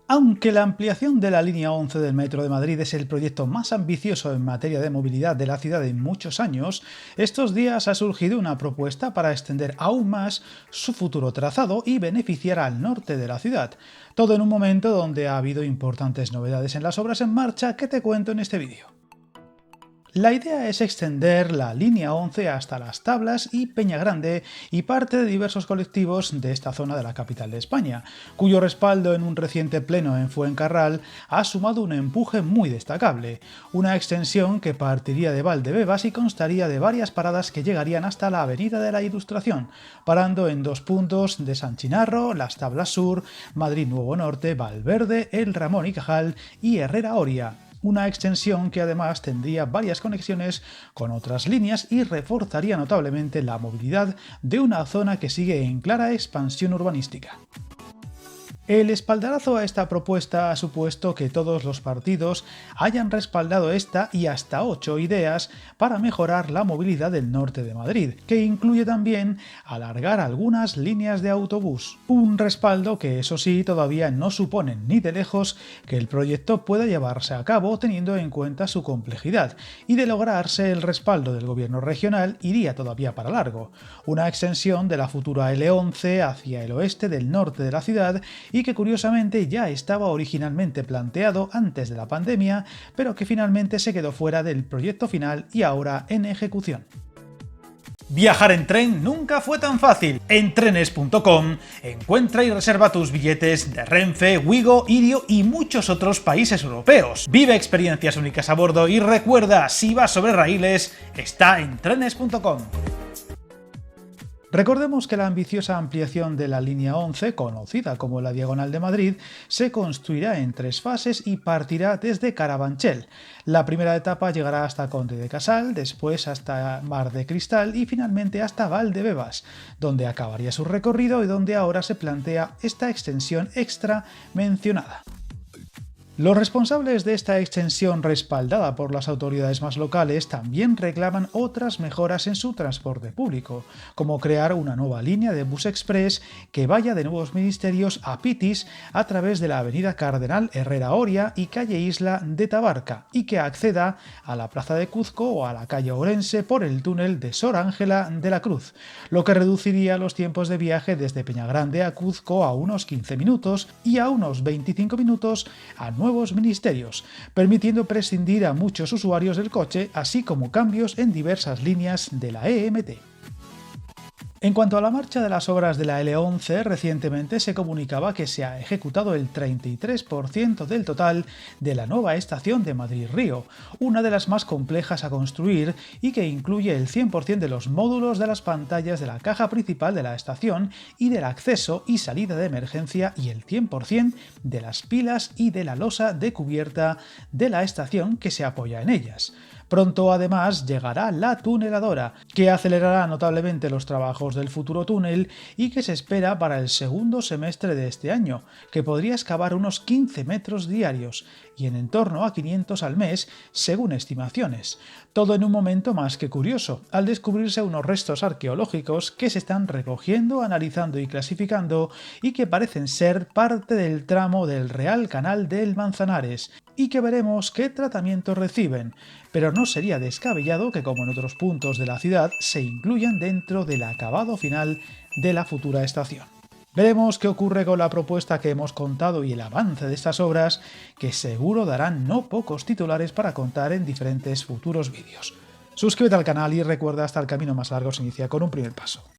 Aunque la ampliación de la línea 11 del Metro de Madrid es el proyecto más ambicioso en materia de movilidad de la ciudad en muchos años, estos días ha surgido una propuesta para extender aún más su futuro trazado y beneficiar al norte de la ciudad. Todo en un momento donde ha habido importantes novedades en las obras en marcha que te cuento en este vídeo. La idea es extender la línea 11 hasta Las Tablas y Peña Grande y parte de diversos colectivos de esta zona de la capital de España, cuyo respaldo en un reciente pleno en Fuencarral ha sumado un empuje muy destacable, una extensión que partiría de Valdebebas y constaría de varias paradas que llegarían hasta la Avenida de la Ilustración, parando en dos puntos de San Chinarro, Las Tablas Sur, Madrid Nuevo Norte, Valverde, El Ramón y Cajal y Herrera Oria. Una extensión que además tendría varias conexiones con otras líneas y reforzaría notablemente la movilidad de una zona que sigue en clara expansión urbanística. El espaldarazo a esta propuesta ha supuesto que todos los partidos hayan respaldado esta y hasta 8 ideas para mejorar la movilidad del norte de Madrid, que incluye también alargar algunas líneas de autobús. Un respaldo que, eso sí, todavía no supone ni de lejos que el proyecto pueda llevarse a cabo teniendo en cuenta su complejidad, y de lograrse el respaldo del gobierno regional iría todavía para largo. Una extensión de la futura L11 hacia el oeste del norte de la ciudad y que curiosamente ya estaba originalmente planteado antes de la pandemia, pero que finalmente se quedó fuera del proyecto final y ahora en ejecución. Viajar en tren nunca fue tan fácil. En trenes.com encuentra y reserva tus billetes de Renfe, Wigo, Irio y muchos otros países europeos. Vive experiencias únicas a bordo y recuerda, si vas sobre raíles, está en trenes.com. Recordemos que la ambiciosa ampliación de la línea 11, conocida como la Diagonal de Madrid, se construirá en 3 fases y partirá desde Carabanchel. La primera etapa llegará hasta Conde de Casal, después hasta Mar de Cristal y finalmente hasta Valdebebas, donde acabaría su recorrido y donde ahora se plantea esta extensión extra mencionada. Los responsables de esta extensión respaldada por las autoridades más locales también reclaman otras mejoras en su transporte público, como crear una nueva línea de bus express que vaya de Nuevos Ministerios a Pitis a través de la avenida Cardenal Herrera Oria y calle Isla de Tabarca y que acceda a la plaza de Cuzco o a la calle Ourense por el túnel de Sor Ángela de la Cruz, lo que reduciría los tiempos de viaje desde Peñagrande a Cuzco a unos 15 minutos y a unos 25 minutos a Nuevos Ministerios, permitiendo prescindir a muchos usuarios del coche, así como cambios en diversas líneas de la EMT. En cuanto a la marcha de las obras de la L11, recientemente se comunicaba que se ha ejecutado el 33% del total de la nueva estación de Madrid-Río, una de las más complejas a construir y que incluye el 100% de los módulos de las pantallas de la caja principal de la estación y del acceso y salida de emergencia y el 100% de las pilas y de la losa de cubierta de la estación que se apoya en ellas. Pronto además llegará la tuneladora, que acelerará notablemente los trabajos del futuro túnel y que se espera para el segundo semestre de este año, que podría excavar unos 15 metros diarios y en torno a 500 al mes, según estimaciones. Todo en un momento más que curioso, al descubrirse unos restos arqueológicos que se están recogiendo, analizando y clasificando y que parecen ser parte del tramo del Real Canal del Manzanares, y que veremos qué tratamiento reciben, pero no sería descabellado que, como en otros puntos de la ciudad, se incluyan dentro del acabado final de la futura estación. Veremos qué ocurre con la propuesta que hemos contado y el avance de estas obras, que seguro darán no pocos titulares para contar en diferentes futuros vídeos. Suscríbete al canal y recuerda, hasta el camino más largo se inicia con un primer paso.